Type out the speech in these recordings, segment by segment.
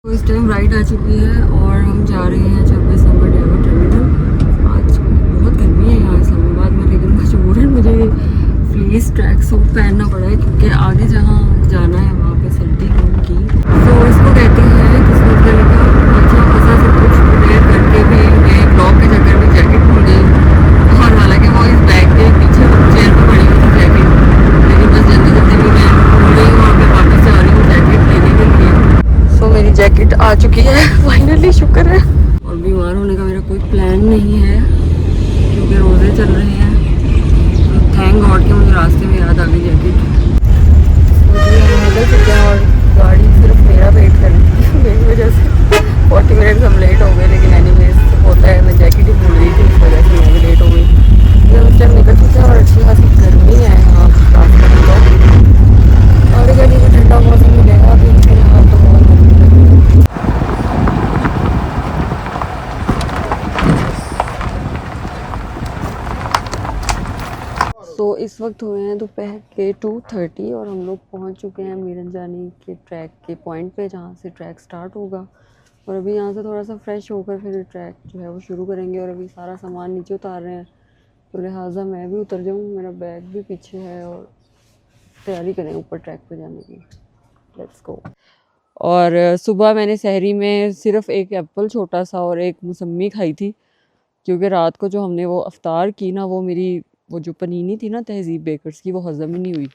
तो इस time ride आ चुकी है और हम जा रहे हैं 26 नंबर डेवो टर्मिनल। आज बहुत गर्मी है यहाँ इस्लामाबाद में, लेकिन मजबूरन मुझे फ्लीस ट्रैक सूट पहनना पड़ा है क्योंकि आगे जहाँ जाना है वहाँ पे सर्दी होगी। तो इसको कहते हैं किस्मत का लिखा। अच्छा खासा सब कुछ प्रिपेयर करके भी मैं ब्लॉग के चक्कर में जैकेट भूल गई, और हालांकि वो इस बैग के पीछे चेयर पर पड़ी हुई थी जैकेट, लेकिन बस जल्दी जल्दी में मैं भूल गई हूँ और मैं वापस जा रही हूँ जैकेट लेने के लिए। तो मेरी जैकेट आ चुकी है फाइनली, शुक्र है। और बीमार होने का मेरा कोई प्लान नहीं है क्योंकि रोज़े चल रहे हैं। तो थैंक गॉड कि मुझे रास्ते में याद आ गई जैकेट। मुझे निकल चुके हैं और गाड़ी सिर्फ मेरा वेट कर रही है मेरी वजह से 40 मिनट हम लेट हो गए, लेकिन एनीवेज होता है, मैं जैकेट ही भूल गई थी, इस वजह से मैं भी लेट हो गई। ये उस टाइम निकल चुके हैं और अच्छी खासी गर्मी है यहाँ रास्ते में। आगे जाके को ठंडा मौसम मिलेगा, अभी फिलहाल तो बहुत गर्मी लग रही है। तो इस वक्त हुए हैं दोपहर के 2:30 और हम लोग पहुंच चुके हैं मीरन जानी के ट्रैक के पॉइंट पे जहां से ट्रैक स्टार्ट होगा। और अभी यहाँ से थोड़ा सा फ्रेश होकर फिर ट्रैक जो है वो शुरू करेंगे। और अभी सारा सामान नीचे उतार रहे हैं, तो लिहाजा मैं भी उतर जाऊँ, मेरा बैग भी पीछे है, और तैयारी करें ऊपर ट्रैक पे जाने की। Let's go. और सुबह मैंने सहरी में सिर्फ एक एप्पल छोटा सा और एक मौसमी खाई थी, क्योंकि रात को जो हमने वो अफ्तार की ना, वो जो पनीनी थी ना तहज़ीब बेकर्स की, वो हज़म ही नहीं हुई।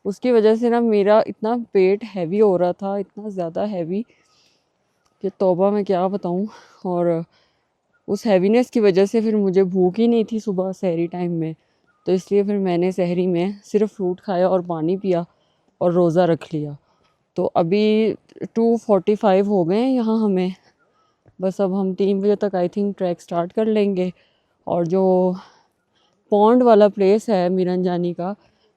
उसकी वजह से ना मेरा इतना पेट हैवी हो रहा था, इतना ज़्यादा हैवी कि तौबा मैं क्या बताऊँ। और उस हैवीनेस की वजह से फिर मुझे भूख ही नहीं थी सुबह सहरी टाइम में, तो इसलिए फिर मैंने सहरी में सिर्फ फ्रूट खाया और पानी पिया और रोज़ा रख लिया। तो अभी 2:45 हो गए हैं यहाँ हमें, बस अब हम 3 बजे तक आई थिंक ट्रैक स्टार्ट कर लेंगे। और जो पॉन्ड वाला प्लेस है मीरन जानी का,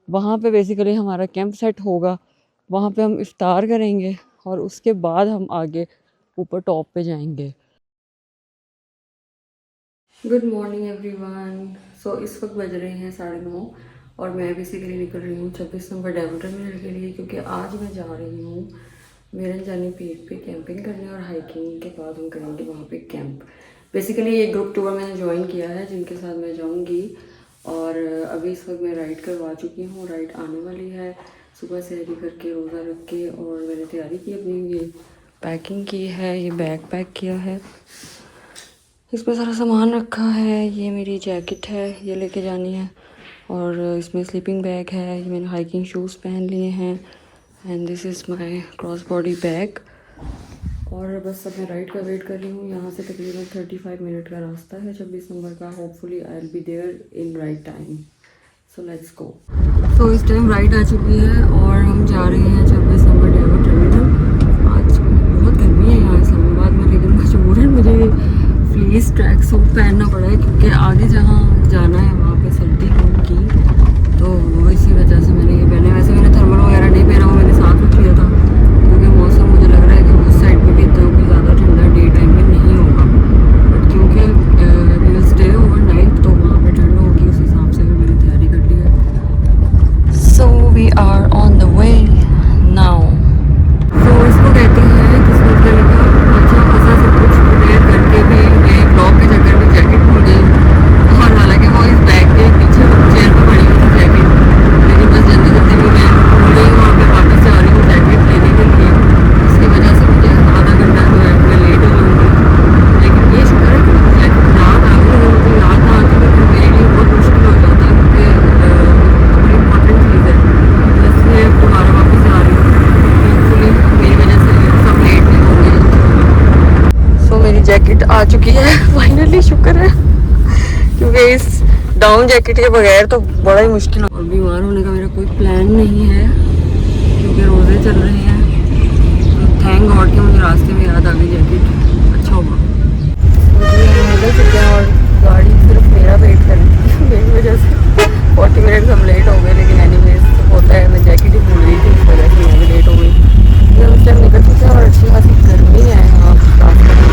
वहाँ पे बेसिकली हमारा कैंप सेट होगा, वहाँ पे हम इफ्तार करेंगे और उसके बाद हम आगे ऊपर टॉप पे जाएंगे। Good morning everyone. सो इस वक्त बज रहे हैं 9:30 और मैं बेसिकली निकल रही हूँ 26 नंबर डेवो टर्मिनल के लिए, क्योंकि आज मैं जा रही हूँ मीरन जानी पीक पे कैंपिंग करने, और हाइकिंग के बाद हम करेंगे वहाँ पे कैंप। बेसिकली ये ग्रुप टूर मैंने ज्वाइन किया है जिनके साथ मैं जाऊँगी। और अभी इस वक्त मैं राइड करवा चुकी हूँ, राइड आने वाली है। सुबह सहरी करके रोज़ा रख के और मैंने तैयारी की अपनी, ये पैकिंग की है, ये बैग पैक किया है, इसमें सारा सामान रखा है। ये मेरी जैकेट है, ये लेके जानी है, और इसमें स्लीपिंग बैग है, ये मैंने हाइकिंग शूज़ पहन लिए हैं, and this is my cross body bag. और बस अब मैं राइड का वेट कर रही हूँ। यहाँ से तकरीबन 35 मिनट का रास्ता है 26 नंबर का। Hopefully I will be there in right time, so let's go. तो इस टाइम राइड आ चुकी है और हम जा रहे हैं 26 नंबर डेवो टर्मिनल। आज बहुत गर्मी है यहाँ इस्लामाबाद में, लेकिन मजबूरन मुझे फ्लीस ट्रैक सूट पहनना पड़ा है क्योंकि आगे जहाँ जाना है वहाँ पे सर्दी होगी, तो इसी वजह से मैंने ये पहना है। वैसे मैंने थर्मल वगैरह नहीं पहना, वो मैंने साथ रख लिया था क्योंकि मौसम मुझे लग रहा है कि उस साइड पे भी इतना कोई ज़्यादा ठंडा डे टाइम में नहीं होगा, बट क्योंकि we will stay overnight तो वहाँ पे ठंड होगी, उस हिसाब से भी मैंने तैयारी कर ली है। So we are on the way now. तो इसको कहते हैं किस्मत का लिखा। अच्छा खासा सब कुछ प्रिपेयर करके भी मैं ब्लॉग के चक्कर में जैकेट भूल गई, और हालांकि वो इस बैग के पीछे चेयर पर पड़ी हुई थी जैकेट, लेकिन बस जल्दी जल्दी में मैं भूल गई हूँ और मैं वापस जा रही हूँ जैकेट लेने के लिए। इसकी वजह से मुझे आधा घंटा जो है मैं लेट हो जाऊँगी, लेकिन ये शुक्र है कि मुझे जैकेट याद आ गई। अगर मुझे याद ना आती तो फिर मेरे लिए बहुत मुश्किल हो जाता, क्योंकि बड़ी इंपॉर्टेंट चीज़ है, तो इसलिए दोबारा वापस जा रही हूँ। होपफुली मेरी वजह से सब लेट नहीं होंगे। सो मेरी जैकेट आ चुकी है फाइनली, शुक्र है, क्योंकि इस डाउन जैकेट के बगैर तो बड़ा ही मुश्किल है। और बीमार होने का मेरा कोई प्लान नहीं है क्योंकि रोज़े चल रहे हैं, तो थैंक गॉड कि मुझे रास्ते में याद आ गई जैकेट। अच्छा होगा। मुझे निकल चुके हैं और गाड़ी सिर्फ मेरा वेट कर रही है मेरी वजह से 40 मिनट हम लेट हो गए, लेकिन एनीवेज होता है, मैं जैकेट ही भूल गई थी, इस वजह से मैं भी लेट हो गई। ये उस टाइम निकल चुके हैं और अच्छी खासी गर्मी है यहाँ रास्ते में।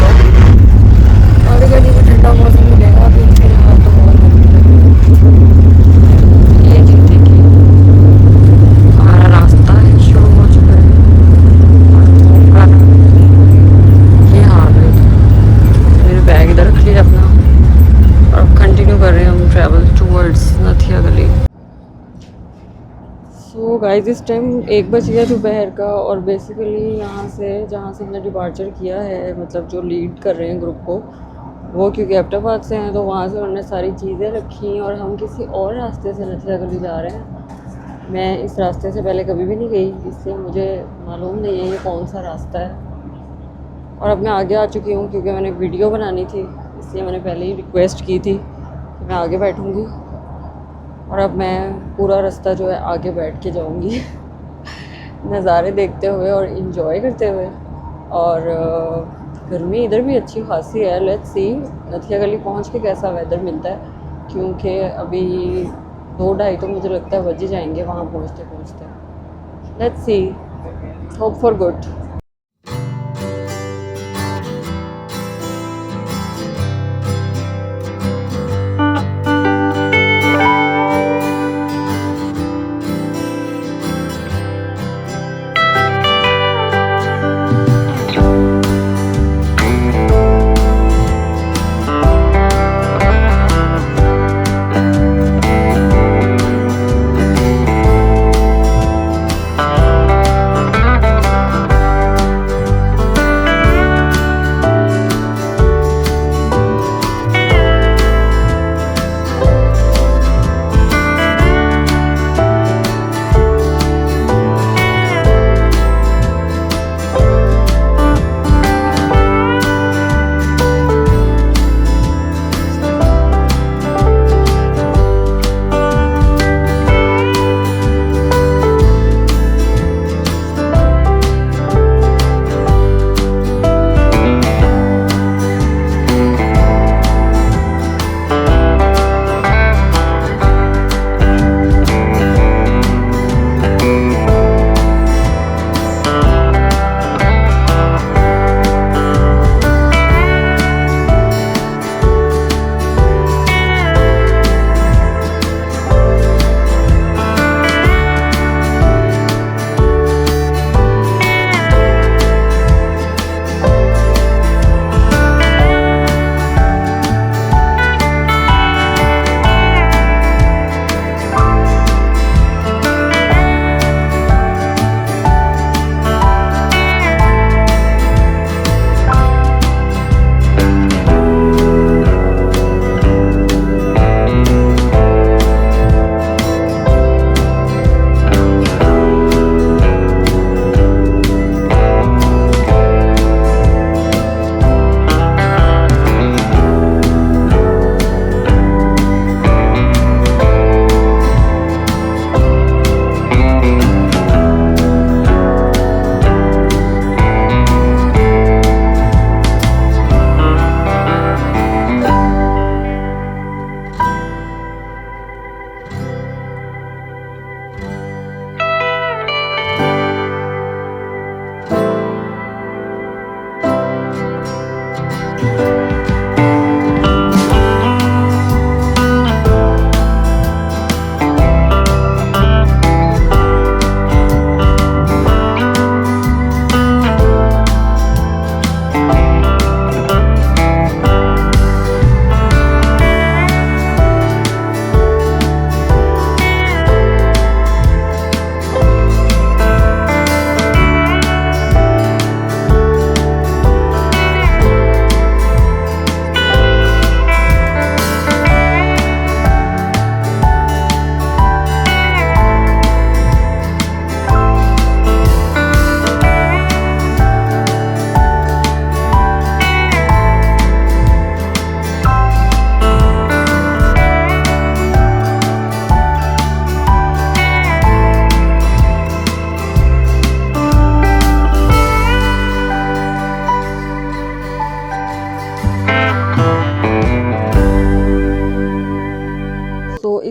आगे जाके को ठंडा मौसम मिलेगा, अभी फिलहाल तो बहुत गर्मी लग रही है। ये चीज़ देखिए, हमारा रास्ता है शुरू हो चुका है। गाइस इस टाइम 1 बज गया दोपहर का और बेसिकली यहाँ से जहाँ से हमने डिपार्चर किया है, मतलब जो लीड कर रहे हैं ग्रुप को, वो क्योंकि एबटाबाद से हैं तो वहाँ से उन्होंने सारी चीज़ें रखी और हम किसी और रास्ते से नथिया गली जा रहे हैं। मैं इस रास्ते से पहले कभी भी नहीं गई, इसलिए मुझे मालूम नहीं है ये कौन सा रास्ता है। और अब मैं आगे आ चुकी हूँ क्योंकि मैंने वीडियो बनानी थी, इसलिए मैंने पहले ही रिक्वेस्ट की थी कि मैं आगे बैठूँगी और अब मैं पूरा रास्ता जो है आगे बैठ के जाऊँगी नज़ारे देखते हुए और इन्जॉय करते हुए। और गर्मी इधर भी अच्छी खासी है। लेट्स सी नथिया गली पहुँच के कैसा वेदर मिलता है, क्योंकि अभी 2-2:30 तो मुझे लगता है बज ही जाएंगे वहाँ पहुँचते पहुँचते। Let's see, hope for good.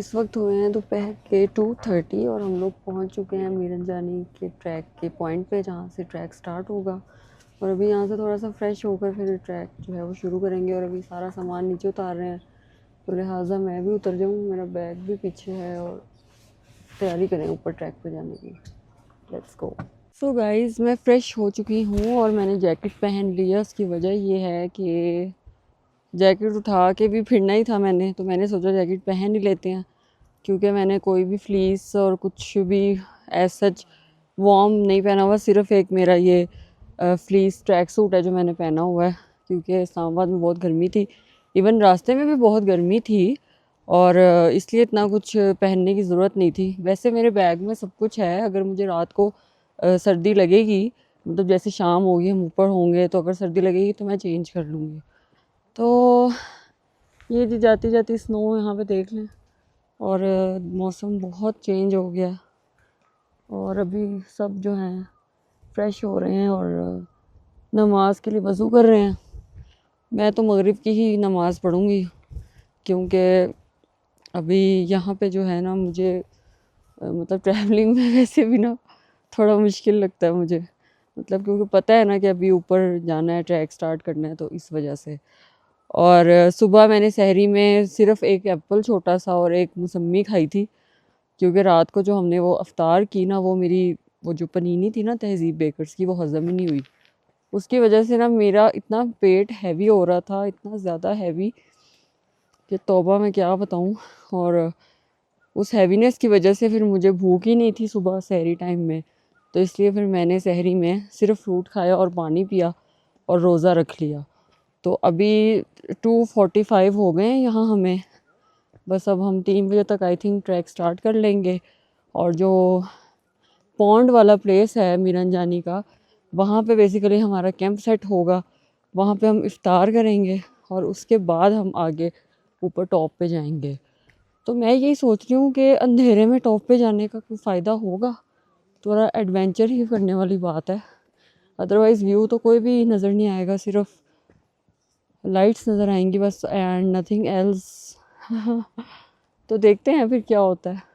इस वक्त हुए हैं दोपहर के 2:30 और हम लोग पहुंच चुके हैं मीरन जानी के ट्रैक के पॉइंट पे जहां से ट्रैक स्टार्ट होगा। और अभी यहाँ से थोड़ा सा फ्रेश होकर फिर ट्रैक जो है वो शुरू करेंगे। और अभी सारा सामान नीचे उतार रहे हैं, तो लिहाजा मैं भी उतर जाऊँ, मेरा बैग भी पीछे है और तैयारी करें ऊपर ट्रैक पे जाने की। Let's go. सो गाइज़, मैं फ़्रेश हो चुकी हूँ और मैंने जैकेट पहन लिया। उसकी वजह ये है कि जैकेट उठा के भी फिरना ही था मैंने, तो मैंने सोचा जैकेट पहन ही लेते हैं, क्योंकि मैंने कोई भी फ्लीस और कुछ भी एज सच वार्म नहीं पहना हुआ, सिर्फ एक मेरा ये फ्लीस ट्रैक सूट है जो मैंने पहना हुआ है, क्योंकि इस्लामाबाद में बहुत गर्मी थी, इवन रास्ते में भी बहुत गर्मी थी, और इसलिए इतना कुछ पहनने की ज़रूरत नहीं थी। वैसे मेरे बैग में सब कुछ है, अगर मुझे रात को सर्दी लगेगी, मतलब जैसे शाम होगी हम ऊपर होंगे तो अगर सर्दी लगेगी तो मैं चेंज कर लूँगी। तो ये जी जाती जाती स्नो यहाँ पे देख लें, और मौसम बहुत चेंज हो गया, और अभी सब जो हैं फ्रेश हो रहे हैं और नमाज के लिए वज़ू कर रहे हैं। मैं तो मगरिब की ही नमाज़ पढ़ूँगी, क्योंकि अभी यहाँ पे जो है ना मुझे मतलब ट्रैवलिंग में वैसे भी ना थोड़ा मुश्किल लगता है मुझे, मतलब क्योंकि पता है ना कि अभी ऊपर जाना है, ट्रैक स्टार्ट करना है, तो इस वजह से। और सुबह मैंने सहरी में सिर्फ एक एप्पल छोटा सा और एक मौसमी खाई थी, क्योंकि रात को जो हमने वो अफ्तार की ना, वो मेरी वो जो पनीनी थी ना तहज़ीब बेकर्स की, वो हज़म ही नहीं हुई। उसकी वजह से ना मेरा इतना पेट हैवी हो रहा था, इतना ज़्यादा हैवी कि तौबा मैं क्या बताऊँ। और उस हैवीनेस की वजह से फिर मुझे भूख ही नहीं थी सुबह सहरी टाइम में, तो इसलिए फिर मैंने सहरी में सिर्फ फ्रूट खाया और पानी पिया और रोज़ा रख लिया। तो अभी 2:45 हो गए हैं यहाँ हमें, बस अब हम 3 बजे तक आई थिंक ट्रैक स्टार्ट कर लेंगे। और जो पॉन्ड वाला प्लेस है मीरंजानी का, वहाँ पे बेसिकली हमारा कैंप सेट होगा, वहाँ पे हम इफ्तार करेंगे और उसके बाद हम आगे ऊपर टॉप पे जाएंगे। तो मैं यही सोच रही हूँ कि अंधेरे में टॉप पे जाने का कोई फ़ायदा होगा, थोड़ा एडवेंचर ही करने वाली बात है, अदरवाइज़ व्यू तो कोई भी नज़र नहीं आएगा, सिर्फ लाइट्स नज़र आएंगी बस, एंड नथिंग एल्स। तो देखते हैं फिर क्या होता है।